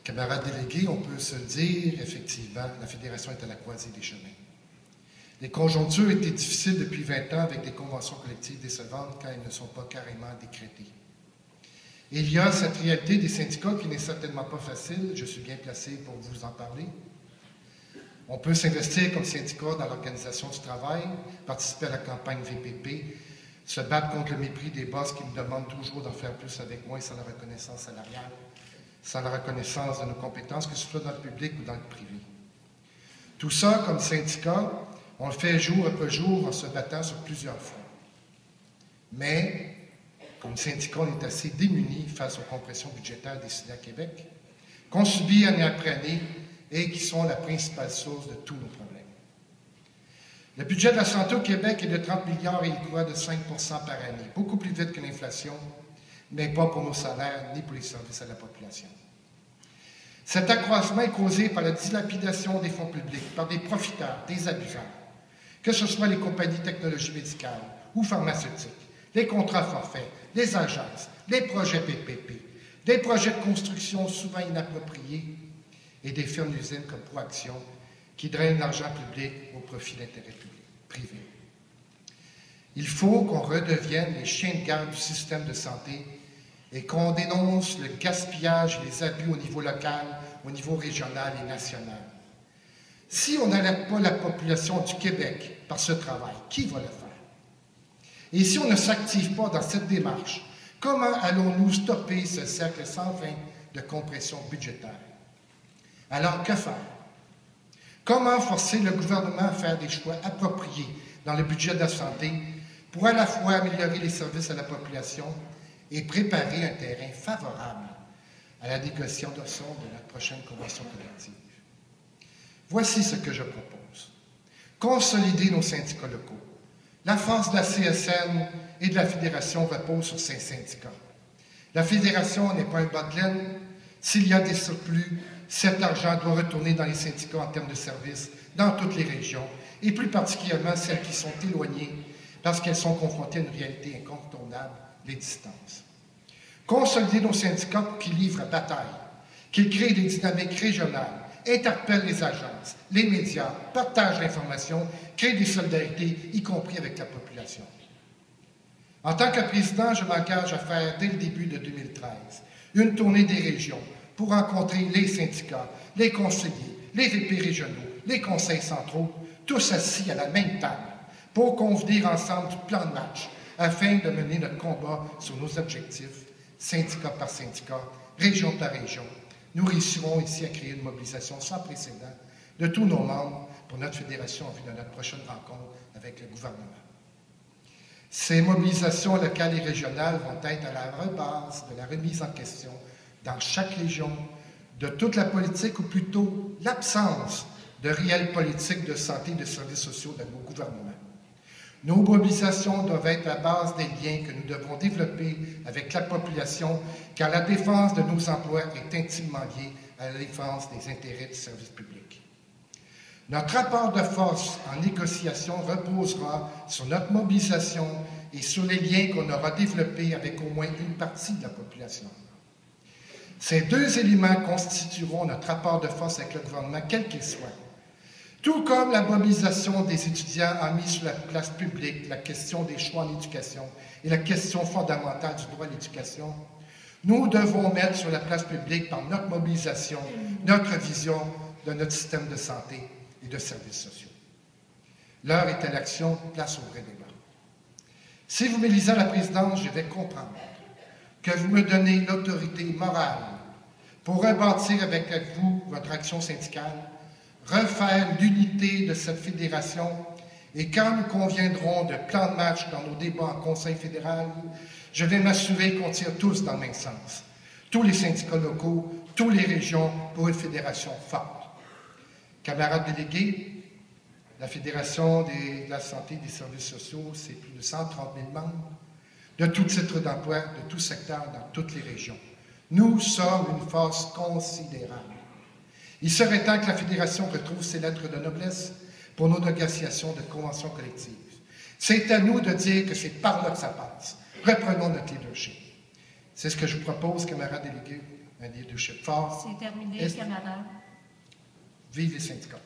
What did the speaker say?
Camarades délégués, on peut se le dire, effectivement, la Fédération est à la croisée des chemins. Les conjonctures étaient difficiles depuis 20 ans avec des conventions collectives décevantes quand elles ne sont pas carrément décrétées. Et il y a cette réalité des syndicats qui n'est certainement pas facile, je suis bien placé pour vous en parler. On peut s'investir comme syndicat dans l'organisation du travail, participer à la campagne VPP, se battre contre le mépris des boss qui nous demandent toujours d'en faire plus avec moins sans la reconnaissance salariale, sans la reconnaissance de nos compétences, que ce soit dans le public ou dans le privé. Tout ça, comme syndicat, on le fait jour après jour en se battant sur plusieurs fronts. Mais, comme syndicat, on est assez démunis face aux compressions budgétaires décidées à Québec, qu'on subit année après année et qui sont la principale source de tous nos problèmes. Le budget de la santé au Québec est de 30 milliards et il croît de 5 par année, beaucoup plus vite que l'inflation, mais pas pour nos salaires ni pour les services à la population. Cet accroissement est causé par la dilapidation des fonds publics, par des profiteurs, des abuseurs, que ce soit les compagnies de technologie médicale ou pharmaceutiques, les contrats forfaits, les agences, les projets PPP, des projets de construction souvent inappropriés et des firmes-usines comme Proaction qui drainent l'argent public au profit d'intérêts privés. Il faut qu'on redevienne les chiens de garde du système de santé et qu'on dénonce le gaspillage et les abus au niveau local, au niveau régional et national. Si on n'alerte pas la population du Québec par ce travail, qui va le faire? Et si on ne s'active pas dans cette démarche, comment allons-nous stopper ce cercle sans fin de compression budgétaire? Alors, que faire? Comment forcer le gouvernement à faire des choix appropriés dans le budget de la santé pour à la fois améliorer les services à la population et préparer un terrain favorable à la négociation de notre prochaine convention collective? Voici ce que je propose. Consolider nos syndicats locaux. La force de la CSN et de la Fédération repose sur ces syndicats. La Fédération n'est pas un bas de laine. S'il y a des surplus, cet argent doit retourner dans les syndicats en termes de services dans toutes les régions, et plus particulièrement celles qui sont éloignées parce qu'elles sont confrontées à une réalité incontournable, les distances. Consolider nos syndicats pour qu'ils livrent à bataille, qu'ils créent des dynamiques régionales, interpellent les agences, les médias, partagent l'information, créent des solidarités, y compris avec la population. En tant que président, je m'engage à faire, dès le début de 2013, une tournée des régions pour rencontrer les syndicats, les conseillers, les VP régionaux, les conseils centraux, tous assis à la même table, pour convenir ensemble du plan de match, afin de mener notre combat sur nos objectifs, syndicat par syndicat, région par région. Nous réussirons ici à créer une mobilisation sans précédent de tous nos membres pour notre fédération en vue de notre prochaine rencontre avec le gouvernement. Ces mobilisations locales et régionales vont être à la base de la remise en question dans chaque région de toute la politique, ou plutôt l'absence de réelle politique de santé et de services sociaux dans nos gouvernements. Nos mobilisations doivent être la base des liens que nous devons développer avec la population, car la défense de nos emplois est intimement liée à la défense des intérêts du service public. Notre rapport de force en négociation reposera sur notre mobilisation et sur les liens qu'on aura développés avec au moins une partie de la population. Ces deux éléments constitueront notre rapport de force avec le gouvernement, quel qu'il soit. Tout comme la mobilisation des étudiants a mis sur la place publique la question des choix en éducation et la question fondamentale du droit à l'éducation, nous devons mettre sur la place publique, par notre mobilisation, notre vision de notre système de santé et de services sociaux. L'heure est à l'action, place au vrai débat. Si vous m'élisez à la présidence, je vais comprendre que vous me donnez l'autorité morale pour rebâtir avec vous votre action syndicale, refaire l'unité de cette fédération, et quand nous conviendrons de plan de match dans nos débats en Conseil fédéral, je vais m'assurer qu'on tire tous dans le même sens. Tous les syndicats locaux, toutes les régions, pour une fédération forte. Camarades délégués, la Fédération de la santé et des services sociaux, c'est plus de 130 000 membres, de tout titre d'emploi, de tout secteur, dans toutes les régions. Nous sommes une force considérable. Il serait temps que la Fédération retrouve ses lettres de noblesse pour nos négociations de conventions collectives. C'est à nous de dire que c'est par là que ça passe. Reprenons notre leadership. C'est ce que je vous propose, camarades délégués. un leadership fort. C'est terminé, Est-ce- camarades. Vive les syndicats.